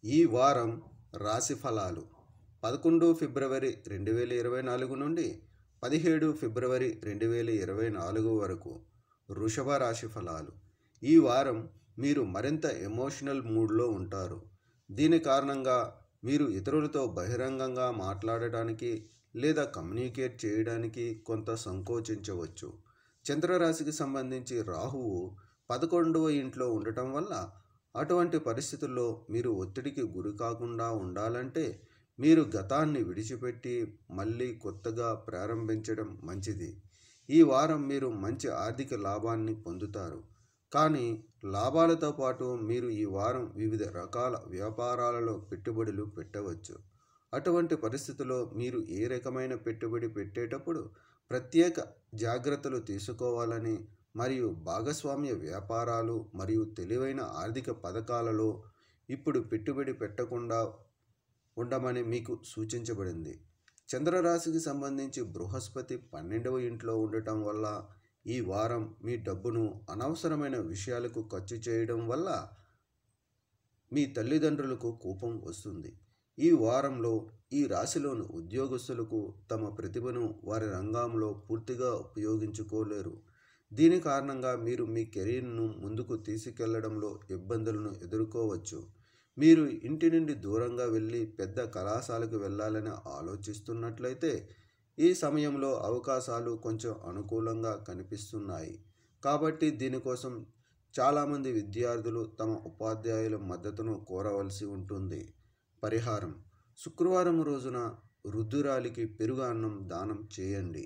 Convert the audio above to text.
ఈ వారం రాశి ఫలాలు 11 ఫిబ్రవరి 2024 నుండి 17 ఫిబ్రవరి 2024 వరకు వృషభ రాశి ఫలాలు. ఈ వారం మీరు మరింత ఎమోషనల్ మూడ్లో ఉంటారు. దీని కారణంగా మీరు ఇతరులతో బహిరంగంగా మాట్లాడటానికి లేదా కమ్యూనికేట్ చేయడానికి కొంత సంకోచించవచ్చు. చంద్రరాశికి సంబంధించి రాహువు 11వ ఇంట్లో ఉండటం వల్ల అటువంటి పరిస్థితుల్లో మీరు ఒత్తిడికి గురి కాకుండా ఉండాలంటే మీరు గతాన్ని విడిచిపెట్టి మళ్ళీ కొత్తగా ప్రారంభించడం మంచిది. ఈ వారం మీరు మంచి ఆర్థిక లాభాన్ని పొందుతారు. కానీ లాభాలతో పాటు మీరు ఈ వారం వివిధ రకాల వ్యాపారాలలో పెట్టుబడులు పెట్టవచ్చు. అటువంటి పరిస్థితుల్లో మీరు ఏ రకమైన పెట్టుబడి పెట్టేటప్పుడు ప్రత్యేక జాగ్రత్తలు తీసుకోవాలని మరియు భాగస్వామ్య వ్యాపారాలు మరియు తెలివైన ఆర్థిక పథకాలలో ఇప్పుడు పెట్టుబడి పెట్టకుండా ఉండమని మీకు సూచించబడింది. చంద్రరాశికి సంబంధించి బృహస్పతి 12వ ఇంట్లో ఉండటం వల్ల ఈ వారం మీ డబ్బును అనవసరమైన విషయాలకు ఖర్చు చేయడం వల్ల మీ తల్లిదండ్రులకు కోపం వస్తుంది. ఈ వారంలో ఈ రాశిలోని ఉద్యోగస్తులకు తమ ప్రతిభను వారి రంగంలో పూర్తిగా ఉపయోగించుకోలేరు. దీని కారణంగా మీరు మీ కెరీర్ను ముందుకు తీసుకెళ్లడంలో ఇబ్బందులను ఎదుర్కోవచ్చు. మీరు ఇంటి నుండి దూరంగా వెళ్ళి పెద్ద కళాశాలకు వెళ్ళాలని ఆలోచిస్తున్నట్లయితే ఈ సమయంలో అవకాశాలు కొంచెం అనుకూలంగా కనిపిస్తున్నాయి. కాబట్టి దీనికోసం చాలామంది విద్యార్థులు తమ ఉపాధ్యాయుల మద్దతును కోరవలసి ఉంటుంది. పరిహారం: శుక్రవారం రోజున వృద్ధురాలికి పెరుగు అన్నం దానం చేయండి.